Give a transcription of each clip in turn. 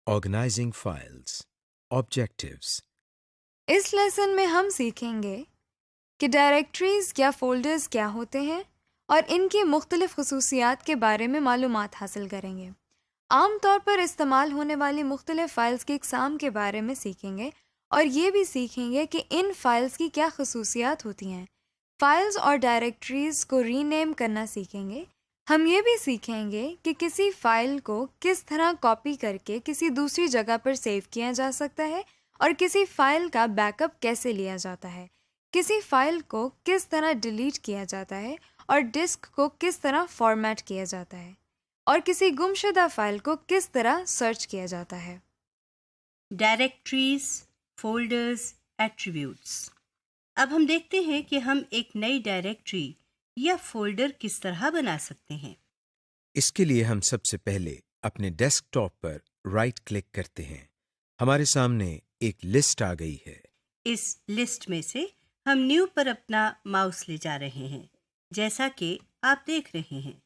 Organizing files. Objectives. इस lesson में हम सीखेंगे कि डायरेक्टरीज या फोल्डर्स क्या होते हैं और इनकी मुख्तलिफ खसूसियात के बारे में मालूमात हासिल करेंगे। आमतौर पर इस्तेमाल होने वाली मुख्तलिफ फ़ाइल्स की इकसाम के बारे में सीखेंगे और ये भी सीखेंगे कि इन फ़ाइल्स की क्या खसूसियात होती हैं। फ़ाइल्स और डायरेक्टरीज को रीनेम करना सीखेंगे। हम ये भी सीखेंगे कि किसी फ़ाइल को किस तरह कॉपी करके किसी दूसरी जगह पर सेव किया जा सकता है और किसी फ़ाइल का बैकअप कैसे लिया जाता है, किसी फ़ाइल को किस तरह डिलीट किया जाता है और डिस्क को किस तरह फॉर्मेट किया जाता है और किसी गुमशुदा फ़ाइल को किस तरह सर्च किया जाता है। Directories, folders, attributes. अब हम देखते हैं कि हम एक नई डायरेक्टरी या फोल्डर किस तरह बना सकते हैं। इसके लिए हम सबसे पहले अपने डेस्कटॉप पर राइट क्लिक करते हैं। हमारे सामने एक लिस्ट आ गई है। इस लिस्ट में से हम न्यू पर अपना माउस ले जा रहे हैं, जैसा कि आप देख रहे हैं।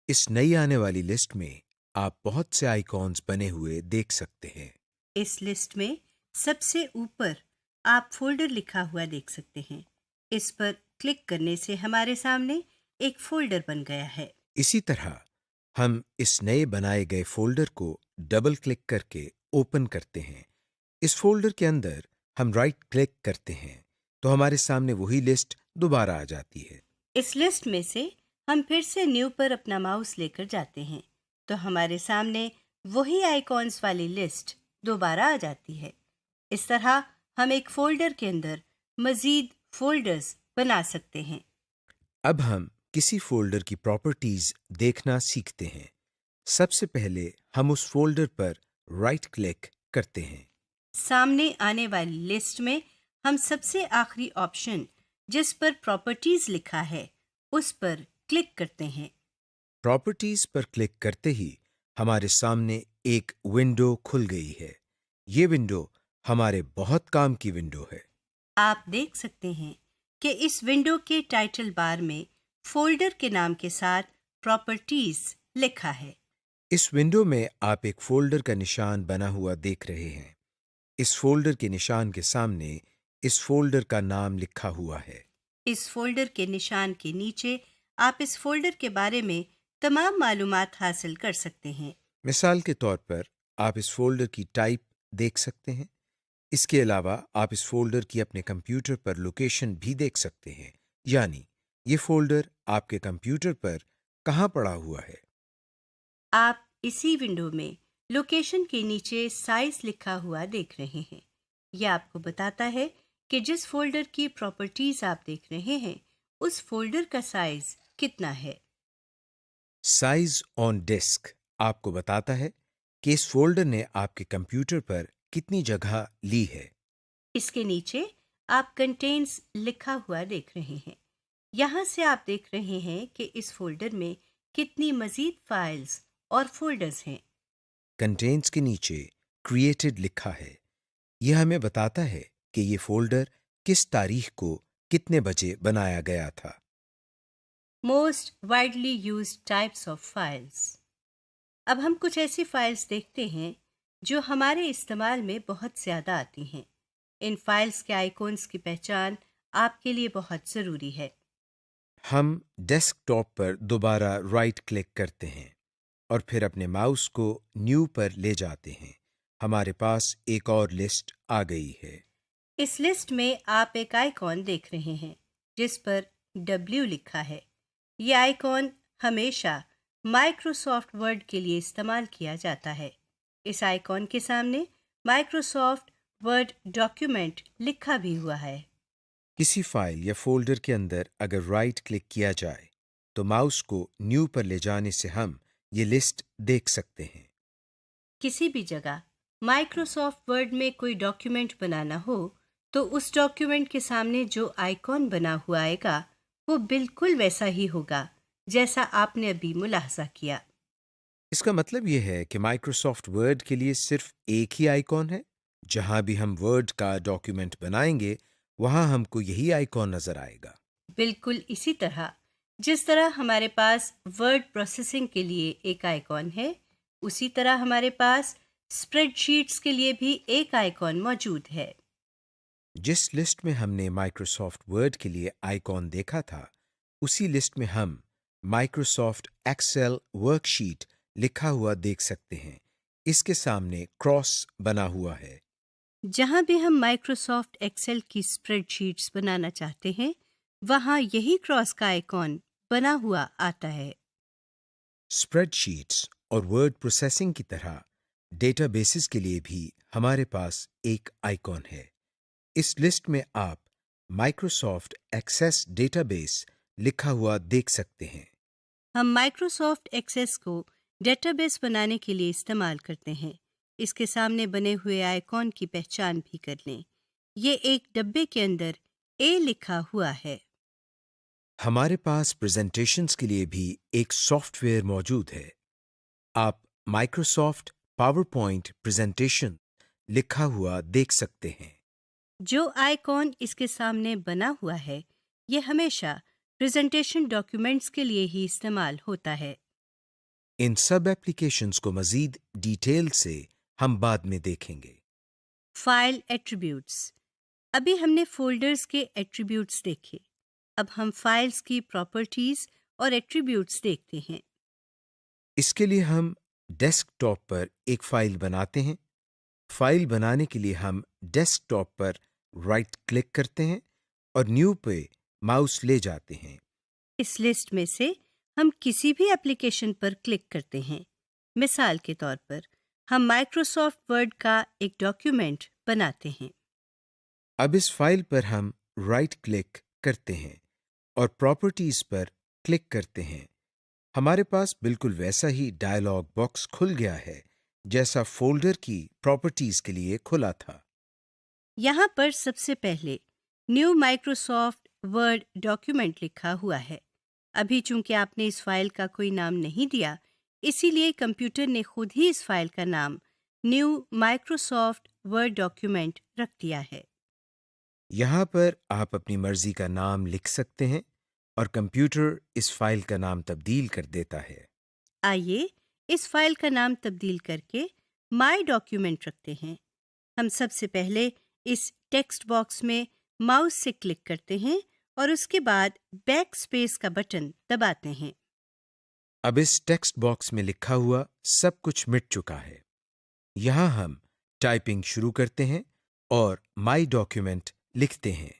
इस नई आने वाली लिस्ट में आप बहुत से आइकॉन्स बने हुए देख सकते हैं। इस लिस्ट में सबसे ऊपर आप फोल्डर लिखा हुआ देख सकते हैं। इस पर क्लिक करने से हमारे सामने एक फोल्डर बन गया है। इसी तरह हम इस नए बनाए गए फोल्डर को डबल क्लिक करके ओपन करते हैं। इस फोल्डर के अंदर हम राइट क्लिक करते हैं तो हमारे सामने वही लिस्ट दोबारा आ जाती है। इस लिस्ट में से हम फिर से न्यू पर अपना माउस लेकर जाते हैं तो हमारे सामने वही आइकॉन्स वाली लिस्ट दोबारा आ जाती है। इस तरह हम एक फोल्डर के अंदर मजीद फोल्डर्स बना सकते हैं। अब हम किसी फोल्डर की प्रॉपर्टीज देखना सीखते हैं। सबसे पहले हम उस फोल्डर पर राइट क्लिक करते हैं। सामने आने वाली लिस्ट में हम सबसे आखिरी ऑप्शन जिस पर प्रॉपर्टीज लिखा है उस पर क्लिक करते हैं। प्रॉपर्टीज पर क्लिक करते ही हमारे सामने एक विंडो खुल गई है। ये विंडो हमारे बहुत काम की विंडो है। आप देख सकते हैं कि इस विंडो के टाइटल बार में फोल्डर के नाम के साथ प्रॉपर्टीज लिखा है। इस विंडो में आप एक फोल्डर का निशान बना हुआ देख रहे हैं। इस फोल्डर के निशान के सामने इस फोल्डर का नाम लिखा हुआ है। इस फोल्डर के निशान के नीचे आप इस फोल्डर के बारे में तमाम मालूमात हासिल कर सकते हैं। मिसाल के तौर पर आप इस फोल्डर की टाइप देख सकते हैं। इसके अलावा आप इस फोल्डर की अपने कंप्यूटर पर लोकेशन भी देख सकते हैं, यानी ये फोल्डर आपके कंप्यूटर पर कहाँ पड़ा हुआ है। आप इसी विंडो में लोकेशन के नीचे साइज लिखा हुआ देख रहे हैं। यह आपको बताता है कि जिस फोल्डर की प्रॉपर्टीज आप देख रहे हैं उस फोल्डर का साइज कितना है। साइज ऑन डिस्क आपको बताता है कि इस फोल्डर ने आपके कंप्यूटर पर कितनी जगह ली है। इसके नीचे आप कंटेन्स लिखा हुआ देख रहे हैं। यहाँ से आप देख रहे हैं कि इस फोल्डर में कितनी मजीद फाइल्स और फोल्डर्स हैं। कंटेंट्स के नीचे क्रिएटेड लिखा है। यह हमें बताता है कि ये फोल्डर किस तारीख को कितने बजे बनाया गया था। Most widely used types of files. अब हम कुछ ऐसी फाइल्स देखते हैं जो हमारे इस्तेमाल में बहुत ज़्यादा आती हैं। इन फाइल्स के आइकॉन्स की पहचान आपके लिए बहुत ज़रूरी है। हम डेस्कटॉप पर दोबारा राइट क्लिक करते हैं और फिर अपने माउस को न्यू पर ले जाते हैं। हमारे पास एक और लिस्ट आ गई है। इस लिस्ट में आप एक आइकॉन देख रहे हैं जिस पर W लिखा है। ये आइकॉन हमेशा माइक्रोसॉफ्ट वर्ड के लिए इस्तेमाल किया जाता है। इस आइकॉन के सामने माइक्रोसॉफ्ट वर्ड डॉक्यूमेंट लिखा भी हुआ है। किसी फाइल या फोल्डर के अंदर अगर राइट क्लिक किया जाए तो माउस को न्यू पर ले जाने से हम ये लिस्ट देख सकते हैं। किसी भी जगह माइक्रोसॉफ्ट वर्ड में कोई डॉक्यूमेंट बनाना हो तो उस डॉक्यूमेंट के सामने जो आइकॉन बना हुआ आएगा वो बिल्कुल वैसा ही होगा जैसा आपने अभी मुलाहजा किया। इसका मतलब यह है कि माइक्रोसॉफ्ट वर्ड के लिए सिर्फ एक ही आइकॉन है। जहां भी हम वर्ड का डॉक्यूमेंट बनाएंगे वहां हमको यही आइकॉन नजर आएगा। बिल्कुल इसी तरह जिस तरह हमारे पास वर्ड प्रोसेसिंग के लिए एक आइकॉन है, उसी तरह हमारे पास स्प्रेडशीट्स के लिए भी एक आइकॉन मौजूद है। जिस लिस्ट में हमने माइक्रोसॉफ्ट वर्ड के लिए आइकॉन देखा था, उसी लिस्ट में हम माइक्रोसॉफ्ट एक्सेल वर्कशीट लिखा हुआ देख सकते हैं। इसके सामने क्रॉस बना हुआ है। जहां भी हम माइक्रोसॉफ्ट एक्सेल की स्प्रेडशीट्स बनाना चाहते हैं, वहां यही क्रॉस का आइकॉन बना हुआ आता है। स्प्रेडशीट्स और वर्ड प्रोसेसिंग की तरह डेटाबेसेस के लिए भी हमारे पास एक आइकॉन है। इस लिस्ट में आप माइक्रोसॉफ्ट एक्सेस डेटाबेस लिखा हुआ देख सकते हैं। हम माइक्रोसॉफ्ट एक्सेस को डेटाबेस बनाने के लिए इस्तेमाल करते हैं। इसके सामने बने हुए आइकॉन की पहचान भी कर लें। ये एक डब्बे के अंदर ए लिखा हुआ है। हमारे पास प्रेजेंटेशंस के लिए भी एक सॉफ्टवेयर मौजूद है। आप माइक्रोसॉफ्ट पावरपॉइंट प्रेजेंटेशन लिखा हुआ देख सकते हैं। जो आइकॉन इसके सामने बना हुआ है, ये हमेशा प्रेजेंटेशन डॉक्यूमेंट्स के लिए ही इस्तेमाल होता है। इन सब एप्लीकेशंस को मजीद डिटेल से हम बाद में देखेंगे। File attributes. अभी हमने फोल्डर्स के एट्रीब्यूट्स देखे। अब हम फाइल्स की प्रॉपर्टीज और एट्रीब्यूट्स देखते हैं। इसके लिए हम डेस्कटॉप पर एक फाइल बनाते हैं। फाइल बनाने के लिए हम डेस्कटॉप पर राइट क्लिक करते हैं और न्यू पे माउस ले जाते हैं। इस लिस्ट में से हम किसी भी एप्लीकेशन पर क्लिक करते हैं। मिसाल के तौर पर हम माइक्रोसॉफ्ट वर्ड का एक डॉक्यूमेंट बनाते हैं। अब इस फाइल पर हम राइट क्लिक करते हैं और प्रॉपर्टीज पर क्लिक करते हैं। हमारे पास बिल्कुल वैसा ही डायलॉग बॉक्स खुल गया है जैसा फोल्डर की प्रॉपर्टीज के लिए खुला था। यहाँ पर सबसे पहले न्यू माइक्रोसॉफ्ट वर्ड डॉक्यूमेंट लिखा हुआ है। अभी चूंकि आपने इस फाइल का कोई नाम नहीं दिया, इसीलिए कंप्यूटर ने खुद ही इस फाइल का नाम न्यू माइक्रोसॉफ्ट वर्ड डॉक्यूमेंट रख दिया है। यहाँ पर आप अपनी मर्जी का नाम लिख सकते हैं और कंप्यूटर इस फाइल का नाम तब्दील कर देता है। आइए इस फाइल का नाम तब्दील करके माय डॉक्यूमेंट रखते हैं। हम सबसे पहले इस टेक्स्ट बॉक्स में माउस से क्लिक करते हैं और उसके बाद बैक स्पेस का बटन दबाते हैं। अब इस टेक्स्ट बॉक्स में लिखा हुआ सब कुछ मिट चुका है। यहाँ हम टाइपिंग शुरू करते हैं और माय डॉक्यूमेंट लिखते हैं।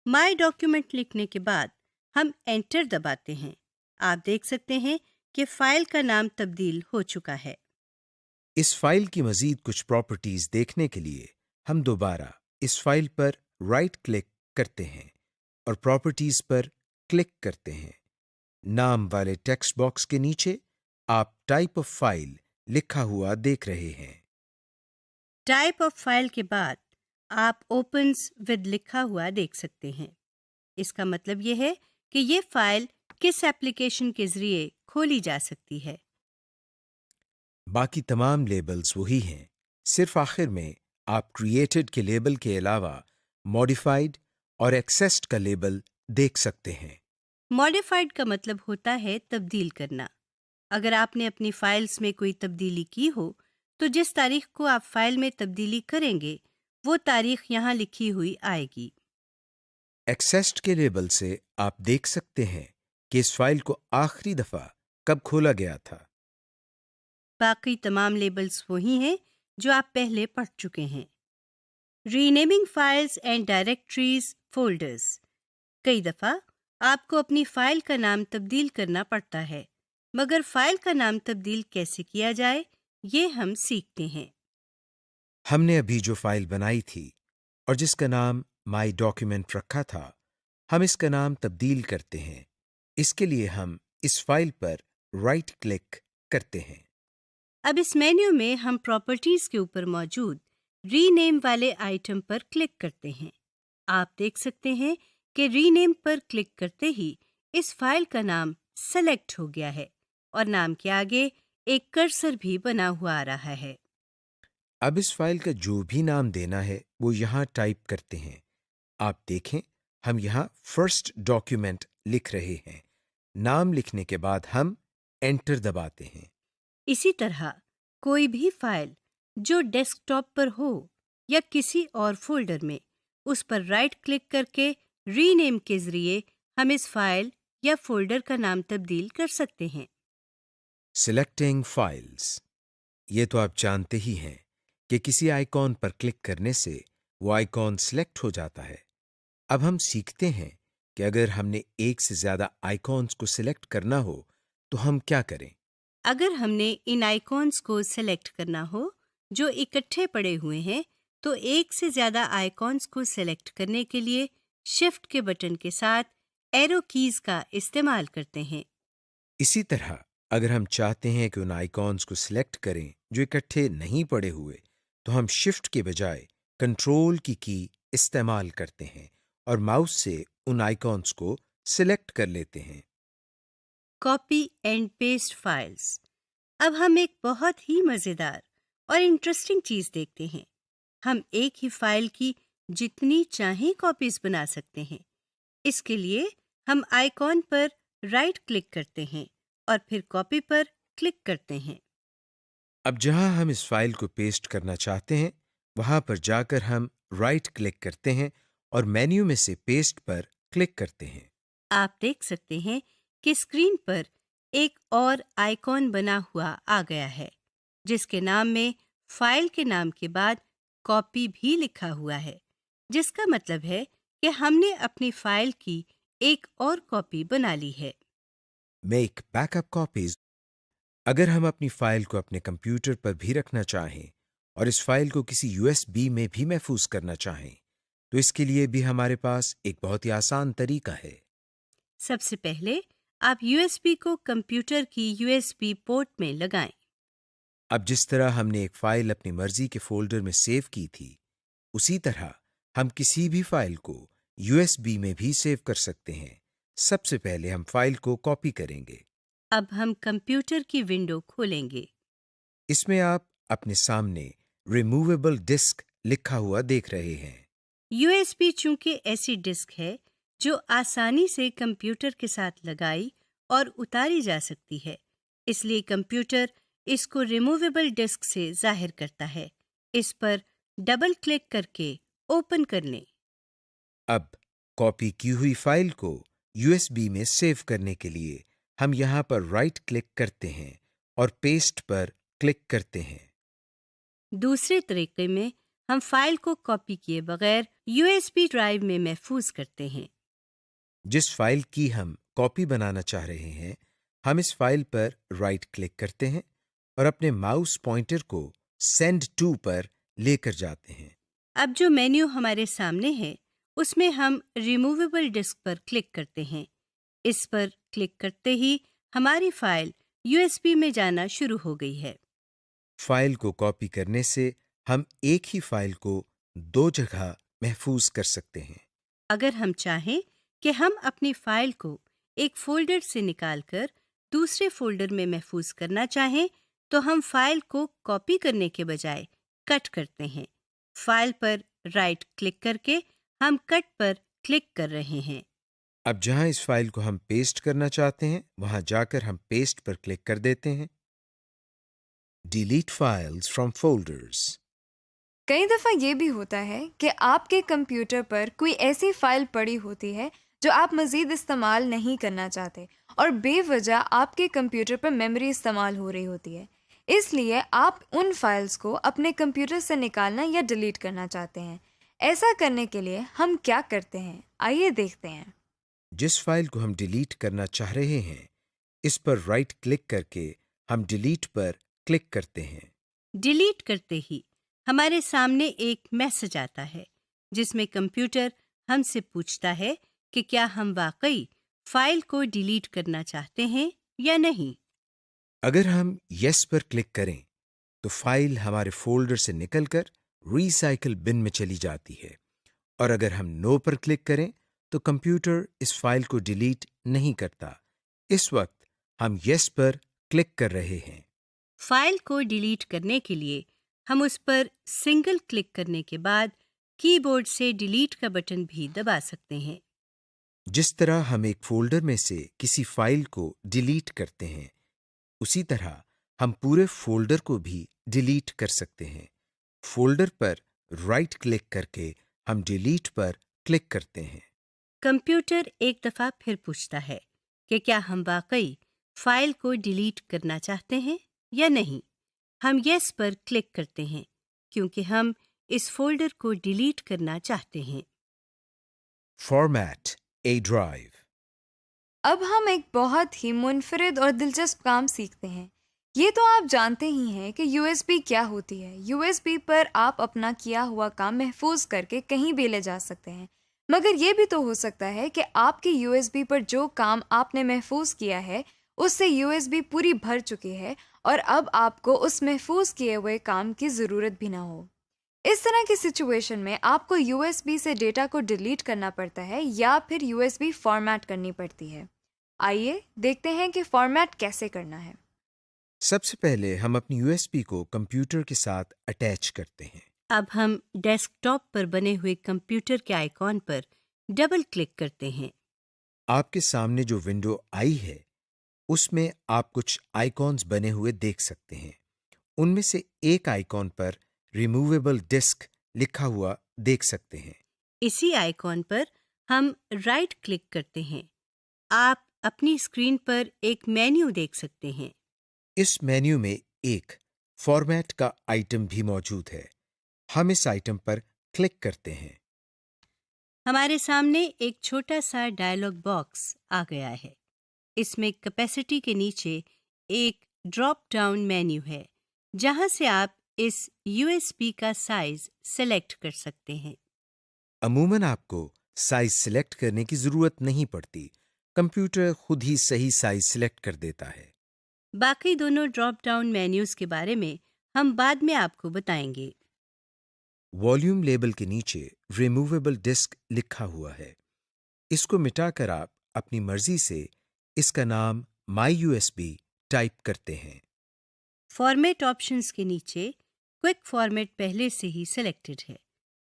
माय डॉक्यूमेंट लिखने के बाद हम एंटर दबाते हैं। आप देख सकते हैं कि फाइल का नाम तब्दील हो चुका है। इस फाइल की मजीद कुछ प्रॉपर्टीज देखने के लिए हम दोबारा इस फाइल पर राइट क्लिक करते हैं और प्रॉपर्टीज पर क्लिक करते हैं। नाम वाले टेक्स्ट बॉक्स के नीचे आप टाइप ऑफ फाइल लिखा हुआ देख रहे हैं। टाइप ऑफ फाइल के बाद आप ओपन्स विद लिखा हुआ देख सकते हैं। इसका मतलब यह है कि ये फाइल किस एप्लीकेशन के जरिए खोली जा सकती है। बाकी तमाम लेबल्स वही हैं, सिर्फ आखिर में आप क्रिएटेड के लेबल के अलावा मॉडिफाइड और एक्सेस्ड का लेबल देख सकते हैं। मॉडिफाइड का मतलब होता है तब्दील करना। अगर आपने अपनी फाइल्स में कोई तब्दीली की हो, तो जिस तारीख को आप फाइल में तब्दीली करेंगे, वो तारीख यहाँ लिखी हुई आएगी। एक्सेस्ड के लेबल से आप देख सकते हैं कि इस फाइल को आखिरी दफा कब खोला गया था। बाकी तमाम लेबल्स वही हैं जो आप पहले पढ़ चुके हैं। Renaming files and directories folders. कई दफ़ा आपको अपनी फाइल का नाम तब्दील करना पड़ता है, मगर फाइल का नाम तब्दील कैसे किया जाए, ये हम सीखते हैं। हमने अभी जो फाइल बनाई थी और जिसका नाम माय डॉक्यूमेंट रखा था, हम इसका नाम तब्दील करते हैं। इसके लिए हम इस फाइल पर राइट क्लिक करते हैं। अब इस मेन्यू में हम प्रॉपर्टीज के ऊपर मौजूद रीनेम वाले आइटम पर क्लिक करते हैं। आप देख सकते हैं कि रीनेम पर क्लिक करते ही इस फाइल का नाम सेलेक्ट हो गया है और नाम के आगे एक कर्सर भी बना हुआ आ रहा है। अब इस फाइल का जो भी नाम देना है वो यहाँ टाइप करते हैं। आप देखें, हम यहाँ फर्स्ट डॉक्यूमेंट लिख रहे हैं। नाम लिखने के बाद हम एंटर दबाते हैं। इसी तरह कोई भी फाइल जो डेस्कटॉप पर हो या किसी और फोल्डर में, उस पर राइट क्लिक करके रीनेम के जरिए हम इस फाइल या फोल्डर का नाम तब्दील कर सकते हैं। Selecting files. ये तो आप जानते ही हैं कि किसी आइकॉन पर क्लिक करने से वो आइकॉन सिलेक्ट हो जाता है। अब हम सीखते हैं कि अगर हमने एक से ज्यादा आइकॉन्स को सिलेक्ट करना हो तो हम क्या करें। अगर हमने इन आइकॉन्स को सेलेक्ट करना हो जो इकट्ठे पड़े हुए हैं, तो एक से ज्यादा आइकॉन्स को सेलेक्ट करने के लिए शिफ्ट के बटन के साथ एरो कीज का इस्तेमाल करते हैं। इसी तरह अगर हम चाहते हैं कि उन आइकॉन्स को सिलेक्ट करें जो इकट्ठे नहीं पड़े हुए, तो हम शिफ्ट के बजाय कंट्रोल की इस्तेमाल करते हैं और माउस से उन आइकॉन्स को सिलेक्ट कर लेते हैं। Copy and paste files. अब हम एक बहुत ही मजेदार और इंटरेस्टिंग चीज देखते हैं। हम एक ही फाइल की जितनी चाहें कॉपीज बना सकते हैं। इसके लिए हम आइकॉन पर राइट क्लिक करते हैं और फिर कॉपी पर क्लिक करते हैं। अब जहां हम इस फाइल को पेस्ट करना चाहते हैं, वहां पर जाकर हम राइट क्लिक करते हैं और मेन्यू में से पेस्ट पर क्लिक करते हैं। आप देख सकते हैं कि स्क्रीन पर एक और आइकॉन बना हुआ आ गया है, जिसके नाम में फाइल के नाम के बाद कॉपी भी लिखा हुआ है, जिसका मतलब है कि हमने अपनी फाइल की एक और कॉपी बना ली है। Make backup copies. अगर हम अपनी फाइल को अपने कंप्यूटर पर भी रखना चाहें और इस फाइल को किसी यूएसबी में भी महफूज करना चाहें, तो इसके लिए भी हमारे पास एक बहुत ही आसान तरीका है। सबसे पहले आप यूएसबी को कंप्यूटर की यूएसबी पोर्ट में लगाएं। अब जिस तरह हमने एक फाइल अपनी मर्जी के फोल्डर में सेव की थी, उसी तरह हम किसी भी फाइल को यूएसबी में भी सेव कर सकते हैं। सबसे पहले हम फाइल को कॉपी करेंगे। अब हम कंप्यूटर की विंडो खोलेंगे। इसमें आप अपने सामने रिमूवेबल डिस्क लिखा हुआ देख रहे हैं। यूएसबी चूंकि ऐसी डिस्क है जो आसानी से कंप्यूटर के साथ लगाई और उतारी जा सकती है, इसलिए कंप्यूटर इसको रिमूवेबल डिस्क से जाहिर करता है। इस पर डबल क्लिक करके ओपन कर लें। अब कॉपी की हुई फाइल को यूएसबी में सेव करने के लिए हम यहां पर राइट क्लिक करते हैं और पेस्ट पर क्लिक करते हैं। दूसरे तरीके में हम फाइल को कॉपी किए बगैर यूएसबी ड्राइव में महफूज करते हैं। जिस फाइल की हम कॉपी बनाना चाह रहे हैं, हम इस फाइल पर राइट क्लिक करते हैं और अपने माउस पॉइंटर को सेंड टू पर लेकर जाते हैं। अब जो मेन्यू हमारे सामने है, उसमें हम रिमूवेबल डिस्क पर क्लिक करते हैं। इस पर क्लिक करते ही हमारी फाइल यूएसबी में जाना शुरू हो गई है। फाइल को कॉपी करने से हम एक ही फाइल को दो जगह महफूज कर सकते हैं। अगर हम चाहें कि हम अपनी फाइल को एक फोल्डर से निकालकर दूसरे फोल्डर में महफूज करना चाहें, तो हम फाइल को कॉपी करने के बजाय कट करते हैं। फाइल पर राइट क्लिक करके हम कट पर क्लिक कर रहे हैं। अब जहां इस फाइल को हम पेस्ट करना चाहते हैं, वहां जाकर हम पेस्ट पर क्लिक कर देते हैं। Delete files from folders. कई दफ़ा ये भी होता है कि आपके कंप्यूटर पर कोई ऐसी फ़ाइल पड़ी होती है जो आप मज़ीद इस्तेमाल नहीं करना चाहते और बेवजह आपके कंप्यूटर पर मेमोरी इस्तेमाल हो रही होती है। इसलिए आप उन फाइल्स को अपने कंप्यूटर से निकालना या डिलीट करना चाहते हैं। ऐसा करने के लिए हम क्या करते हैं, आइए देखते हैं। जिस फाइल को हम डिलीट करना चाह रहे हैं, इस पर राइट क्लिक करके हम डिलीट पर क्लिक करते हैं। डिलीट करते ही हमारे सामने एक मैसेज आता है, जिसमें कंप्यूटर हमसे पूछता है कि क्या हम वाकई फाइल को डिलीट करना चाहते हैं या नहीं। अगर हम यस पर क्लिक करें, तो फाइल हमारे फोल्डर से निकलकर रिसाइकिल बिन में चली जाती है, और अगर हम नो पर क्लिक करें, तो कंप्यूटर इस फाइल को डिलीट नहीं करता। इस वक्त हम यस पर क्लिक कर रहे हैं। फाइल को डिलीट करने के लिए हम उस पर सिंगल क्लिक करने के बाद कीबोर्ड से डिलीट का बटन भी दबा सकते हैं। जिस तरह हम एक फोल्डर में से किसी फाइल को डिलीट करते हैं, उसी तरह हम पूरे फोल्डर को भी डिलीट कर सकते हैं। फोल्डर पर राइट क्लिक करके हम डिलीट पर क्लिक करते हैं। कंप्यूटर एक दफा फिर पूछता है कि क्या हम वाकई फाइल को डिलीट करना चाहते हैं या नहीं। हम यस पर क्लिक करते हैं क्योंकि हम इस फोल्डर को डिलीट करना चाहते हैं। फॉर्मेट ए ड्राइव। अब हम एक बहुत ही मुनफरिद और दिलचस्प काम सीखते हैं। ये तो आप जानते ही हैं कि USB क्या होती है। USB पर आप अपना किया हुआ काम महफूज करके कहीं भी ले जा सकते हैं। मगर ये भी तो हो सकता है कि आपके USB पर जो काम आपने महफूज किया है उससे USB पूरी भर चुकी है और अब आपको उस महफूज किए हुए काम की ज़रूरत भी ना हो। इस तरह की सिचुएशन में आपको USB से डेटा को डिलीट करना पड़ता है या फिर USB फॉर्मेट करनी पड़ती है। आइए देखते हैं कि फॉर्मेट कैसे करना है। सबसे पहले हम अपनी USB को कंप्यूटर के साथ अटैच करते हैं। अब हम डेस्कटॉप पर बने हुए कंप्यूटर के आइकॉन पर डबल क्लिक करते हैं। आपके सामने जो विंडो आई है उसमें आप कुछ आइकॉन्स बने हुए देख सकते हैं। उनमें से एक आइकॉन पर रिमूवेबल डिस्क लिखा हुआ देख सकते हैं। इसी आइकॉन पर हम राइट क्लिक करते हैं। आप अपनी स्क्रीन पर एक मेन्यू देख सकते हैं। इस मेन्यू में एक फॉर्मेट का आइटम भी मौजूद है। हम इस आइटम पर क्लिक करते हैं। हमारे सामने एक छोटा सा डायलॉग बॉक्स आ गया है। इसमें कैपेसिटी के नीचे एक ड्रॉप डाउन मेन्यू है जहां से आप इस USB का साइज सेलेक्ट कर सकते हैं। अमूमन आपको साइज सिलेक्ट करने की जरूरत नहीं पड़ती। कंप्यूटर खुद ही सही साइज सिलेक्ट कर देता है। बाकी दोनों ड्रॉप डाउन मेन्यूज के बारे में हम बाद में आपको बताएंगे। वॉल्यूम लेबल के नीचे रिमूवेबल डिस्क लिखा हुआ है। इसको मिटाकर आप अपनी मर्जी से इसका नाम माई USB टाइप करते हैं। फॉर्मेट ऑप्शंस के नीचे क्विक फॉर्मेट पहले से ही सिलेक्टेड है।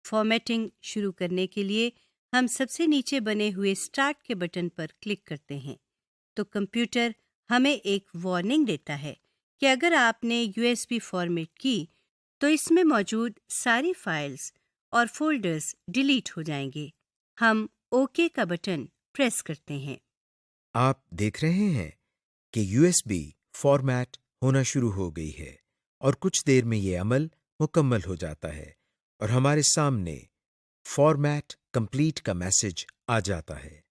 फॉर्मेटिंग शुरू करने के लिए हम सबसे नीचे बने हुए स्टार्ट के बटन पर क्लिक करते हैं तो कंप्यूटर हमें एक वार्निंग देता है कि अगर आपने USB फॉर्मेट की तो इसमें मौजूद सारी फाइल्स और फोल्डर्स डिलीट हो जाएंगे। हम ओके का बटन प्रेस करते हैं। आप देख रहे हैं कि USB फॉर्मेट होना शुरू हो गई है और कुछ देर में ये अमल मुकम्मल हो जाता है और हमारे सामने फॉर्मेट कंप्लीट का मैसेज आ जाता है।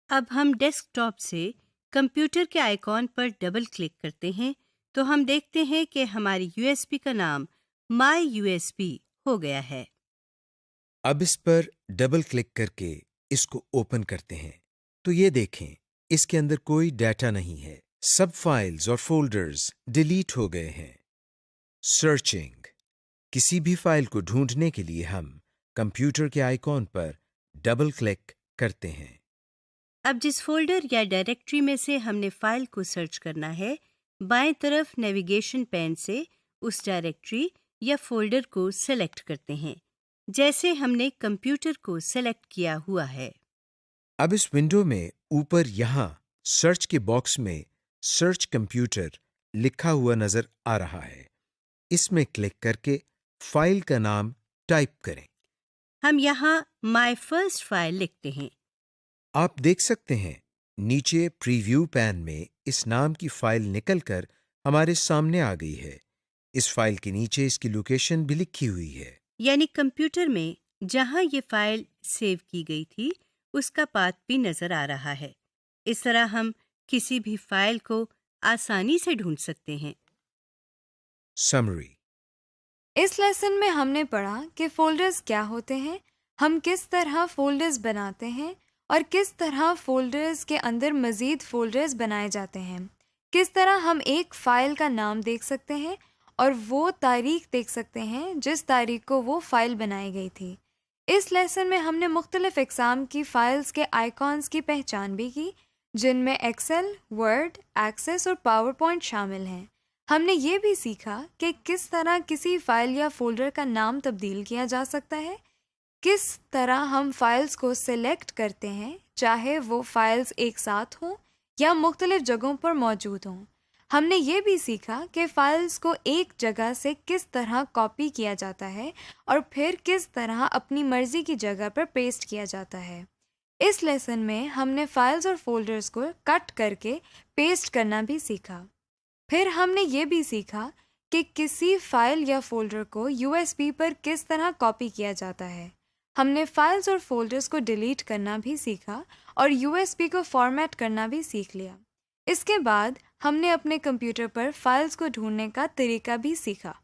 अब हम डेस्कटॉप से कंप्यूटर के आइकॉन पर डबल क्लिक करते हैं तो हम देखते हैं कि हमारी USB का नाम माई USB हो गया है। अब इस पर डबल क्लिक करके इसको ओपन करते हैं तो ये देखें इसके अंदर कोई डाटा नहीं है। सब फाइल्स और फोल्डर्स डिलीट हो गए हैं। सर्चिंग। किसी भी फाइल को ढूंढने के लिए हम कंप्यूटर के आइकॉन पर डबल क्लिक करते हैं। अब जिस फोल्डर या डायरेक्टरी में से हमने फाइल को सर्च करना है, बाएं तरफ नेविगेशन पैन से उस डायरेक्टरी या फोल्डर को सेलेक्ट करते हैं जैसे हमने कंप्यूटर को सेलेक्ट किया हुआ है। अब इस विंडो में ऊपर यहाँ सर्च के बॉक्स में सर्च कंप्यूटर लिखा हुआ नजर आ रहा है। इसमें क्लिक करके फाइल का नाम टाइप करें। हम यहाँ माय फर्स्ट फाइल लिखते हैं। आप देख सकते हैं नीचे प्रीव्यू पैन में इस नाम की फाइल निकलकर हमारे सामने आ गई है। इस फाइल के नीचे इसकी लोकेशन भी लिखी हुई है। यानी कंप्यूटर में जहाँ ये फाइल सेव की गई थी उसका पाथ भी नजर आ रहा है। इस तरह हम किसी भी फाइल को आसानी से ढूंढ सकते हैं। समरी। इस लेसन में हमने पढ़ा कि फोल्डर्स क्या होते हैं, हम किस तरह फोल्डर्स बनाते हैं और किस तरह फोल्डर्स के अंदर मज़ीद फोल्डर्स बनाए जाते हैं, किस तरह हम एक फ़ाइल का नाम देख सकते हैं और वो तारीख देख सकते हैं जिस तारीख को वो फ़ाइल बनाई गई थी। इस लेसन में हमने मुख्तलिफ़ इक़साम की फ़ाइल्स के आइकॉन्स की पहचान भी की जिनमें एक्सेल, वर्ड, एक्सेस और पावर पॉइंट शामिल हैं। हमने ये भी सीखा कि किस तरह किसी फ़ाइल या फ़ोल्डर का नाम तब्दील किया जा सकता है, किस तरह हम फाइल्स को सेलेक्ट करते हैं चाहे वो फाइल्स एक साथ हों या मुख्तलिफ जगहों पर मौजूद हों। हमने ये भी सीखा कि फाइल्स को एक जगह से किस तरह कॉपी किया जाता है और फिर किस तरह अपनी मर्जी की जगह पर पेस्ट किया जाता है। इस लेसन में हमने फाइल्स और फोल्डर्स को कट करके पेस्ट करना भी सीखा। फिर हमने ये भी सीखा कि किसी फाइल या फोल्डर को USB पर किस तरह कॉपी किया जाता है। हमने फाइल्स और फोल्डर्स को डिलीट करना भी सीखा और USB को फॉर्मेट करना भी सीख लिया। इसके बाद हमने अपने कंप्यूटर पर फाइल्स को ढूंढने का तरीका भी सीखा।